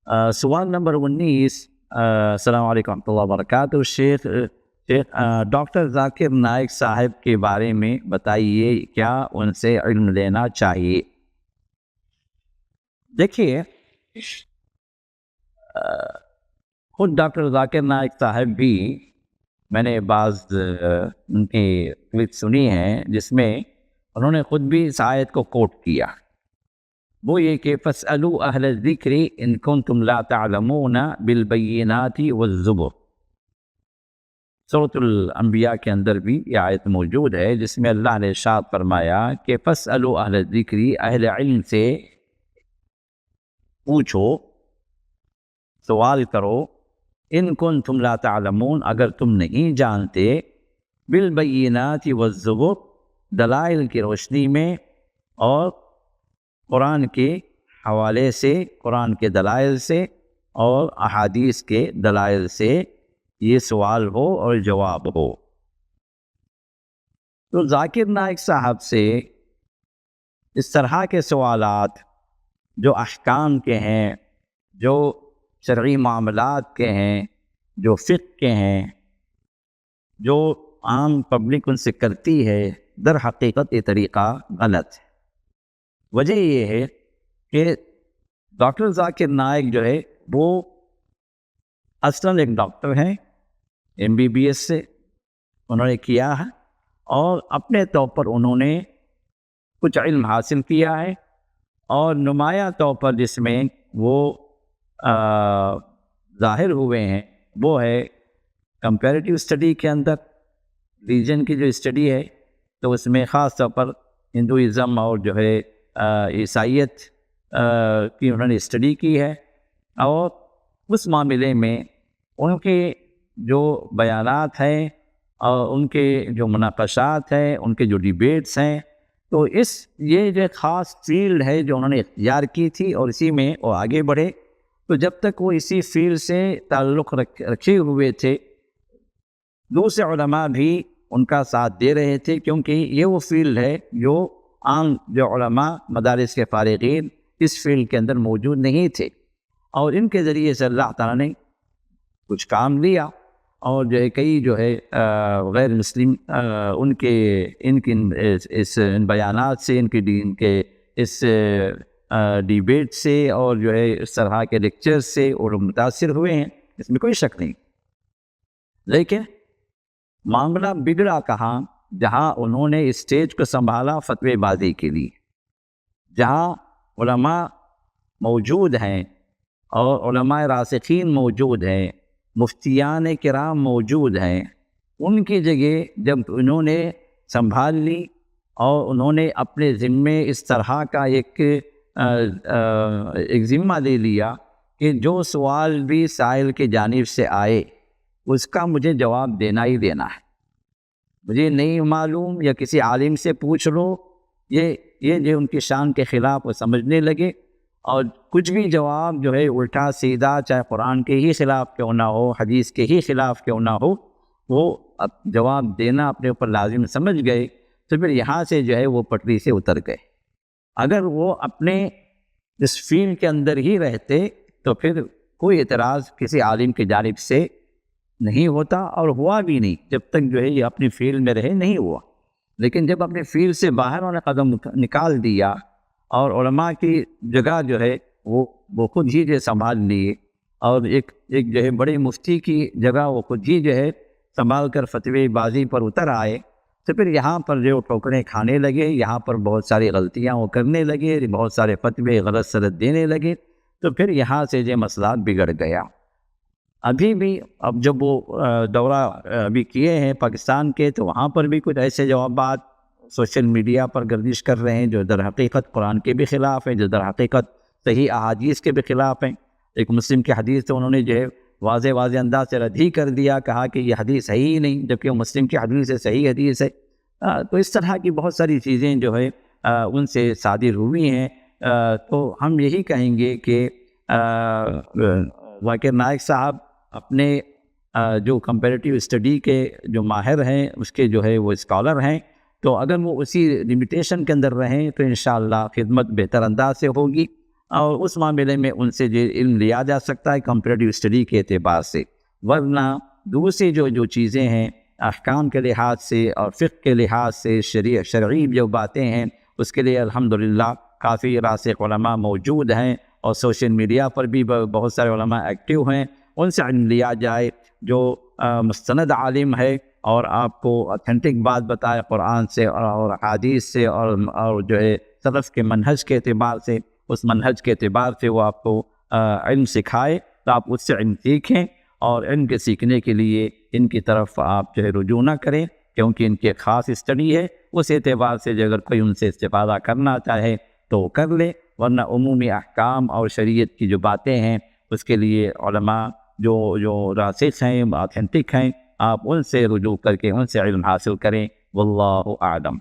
سوال نمبر 19۔ السلام علیکم ورحمۃ اللہ وبرکاتہ۔ شیخ ڈاکٹر ذاکر نائک صاحب کے بارے میں بتائیے، کیا ان سے علم لینا چاہیے؟ دیکھیے، خود ڈاکٹر ذاکر نائک صاحب بھی میں نے بعض ان کی کلپ سنی ہیں جس میں انہوں نے خود بھی اس آیت کو کوٹ کیا، وہ یہ کہ فَاسْأَلُوا أَهْلَ الذِّكْرِ إِن كُنتُمْ لَا تَعْلَمُونَ بِالْبَيِّنَاتِ وَالزُّبُرِ۔ سورۃ الانبیاء کے اندر بھی یہ آیت موجود ہے جس میں اللہ نے ارشاد فرمایا کہ فَاسْأَلُوا أَهْلَ الذِّكْرِ، اہل علم سے پوچھو، سوال کرو، ان کنتم لا تعلمون، اگر تم نہیں جانتے، بالبینات والزبر، دلائل کی روشنی میں اور قرآن کے حوالے سے، قرآن کے دلائل سے اور احادیث کے دلائل سے یہ سوال ہو اور جواب ہو۔ تو ذاکر نائک صاحب سے اس طرح کے سوالات جو احکام کے ہیں، جو شرعی معاملات کے ہیں، جو فقہ کے ہیں، جو عام پبلک ان سے کرتی ہے، در حقیقت یہ طریقہ غلط ہے۔ وجہ یہ ہے کہ ڈاکٹر ذاکر نائک جو ہے وہ اصلاً ایک ڈاکٹر ہیں، MBBS سے انہوں نے کیا ہے، اور اپنے طور پر انہوں نے کچھ علم حاصل کیا ہے، اور نمایاں طور پر جس میں وہ ظاہر ہوئے ہیں وہ ہے کمپیریٹیو اسٹڈی کے اندر، ریجن کی جو اسٹڈی ہے، تو اس میں خاص طور پر ہندوازم اور جو ہے عیسائیت کی انہوں نے اسٹڈی کی ہے، اور اس معاملے میں ان کے جو بیانات ہیں اور ان کے جو مناقشات ہیں، ان کے جو ڈیبیٹس ہیں، تو یہ جو خاص فیلڈ ہے جو انہوں نے اختیار کی تھی، اور اسی میں وہ آگے بڑھے۔ تو جب تک وہ اسی فیلڈ سے تعلق رکھے ہوئے تھے، دوسرے علماء بھی ان کا ساتھ دے رہے تھے، کیونکہ یہ وہ فیلڈ ہے جو عام جو علماء مدارس کے فارغین اس فیلڈ کے اندر موجود نہیں تھے، اور ان کے ذریعے سے اللہ تعالیٰ نے کچھ کام لیا، اور جو ہے کئی جو ہے غیر مسلم ان بیانات سے، ان کے اس ڈیبیٹ سے اور جو ہے اس طرح کے لیکچر سے اور متاثر ہوئے ہیں، اس میں کوئی شک نہیں۔ لیکن معاملہ بگڑا کہاں؟ جہاں انہوں نے اسٹیج کو سنبھالا فتوی بازی کے لیے، جہاں علماء موجود ہیں اور علماء راسخین موجود ہیں، مفتیان کرام موجود ہیں، ان کی جگہ جب انہوں نے سنبھال لی اور انہوں نے اپنے ذمے اس طرح کا ایک ذمہ لے لیا کہ جو سوال بھی سائل کی جانب سے آئے اس کا مجھے جواب دینا ہی دینا ہے، مجھے نہیں معلوم یا کسی عالم سے پوچھ لو، یہ جو ان کی شان کے خلاف وہ سمجھنے لگے، اور کچھ بھی جواب جو ہے الٹا سیدھا، چاہے قرآن کے ہی خلاف کیوں نہ ہو، حدیث کے ہی خلاف کیوں نہ ہو، وہ جواب دینا اپنے اوپر لازم سمجھ گئے، تو پھر یہاں سے جو ہے وہ پٹری سے اتر گئے۔ اگر وہ اپنے اس فیلڈ کے اندر ہی رہتے تو پھر کوئی اعتراض کسی عالم کی جانب سے نہیں ہوتا، اور ہوا بھی نہیں، جب تک جو ہے یہ اپنی فیلڈ میں رہے نہیں ہوا۔ لیکن جب اپنی فیلڈ سے باہر انہوں نے قدم نکال دیا اور علماء کی جگہ جو ہے وہ خود ہی جو سنبھال لیے، اور ایک جو ہے بڑے مفتی کی جگہ وہ خود ہی جو ہے سنبھال کر فتوی بازی پر اتر آئے، تو پھر یہاں پر جو ٹھوکریں کھانے لگے، یہاں پر بہت ساری غلطیاں وہ کرنے لگے، بہت سارے فتوے غلط سلط دینے لگے، تو پھر یہاں سے جو مسئلہ بگڑ گیا۔ ابھی بھی اب جب وہ دورہ ابھی کیے ہیں پاکستان کے، تو وہاں پر بھی کچھ ایسے جوابات سوشل میڈیا پر گردش کر رہے ہیں جو در حقیقت قرآن کے بھی خلاف ہیں، جو در حقیقت صحیح احادیث کے بھی خلاف ہیں۔ ایک مسلم کی حدیث تو انہوں نے جو ہے واضح انداز سے رد ہی کر دیا، کہا کہ یہ حدیث صحیح ہی نہیں، جبکہ وہ مسلم کی حدیث ہے، صحیح حدیث ہے۔ تو اس طرح کی بہت ساری چیزیں جو ہے ان سے صادر ہوئی ہیں۔ تو ہم یہی کہیں گے کہ ذاکر نائک صاحب اپنے جو کمپیریٹیو اسٹڈی کے جو ماہر ہیں، اس کے جو ہے وہ اسکالر ہیں، تو اگر وہ اسی لمیٹیشن کے اندر رہیں تو انشاءاللہ خدمت بہتر انداز سے ہوگی۔ اور اس معاملے میں ان سے جو علم لیا جا سکتا ہے کمپیریٹیو اسٹڈی کے اعتبار سے، ورنہ دوسری جو چیزیں ہیں احکام کے لحاظ سے اور فقہ کے لحاظ سے شرعی جو باتیں ہیں اس کے لیے الحمدللہ کافی راسخ علماء موجود ہیں، اور سوشل میڈیا پر بھی بہت سارے علماء ایکٹیو ہیں، ان سے علم لیا جائے جو مستند عالم ہے اور آپ کو اتھینٹک بات بتائے قرآن سے اور حدیث سے اور جو ہے سلف کے منہج کے اعتبار سے، اس منہج کے اعتبار سے وہ آپ کو علم سکھائے تو آپ اس سے علم سیکھیں، اور علم کے سیکھنے کے لیے ان کی طرف آپ جو ہے رجوع نہ کریں، کیونکہ ان کی خاص اسٹڈی ہے، اس اعتبار سے اگر کوئی ان سے استفادہ کرنا چاہے تو کر لے، ورنہ عمومی احکام اور شریعت کی جو باتیں ہیں اس کے لیے علماء جو راسخ ہیں، اتھینٹک ہیں، آپ ان سے رجوع کر کے ان سے علم حاصل کریں، واللہ اعلم۔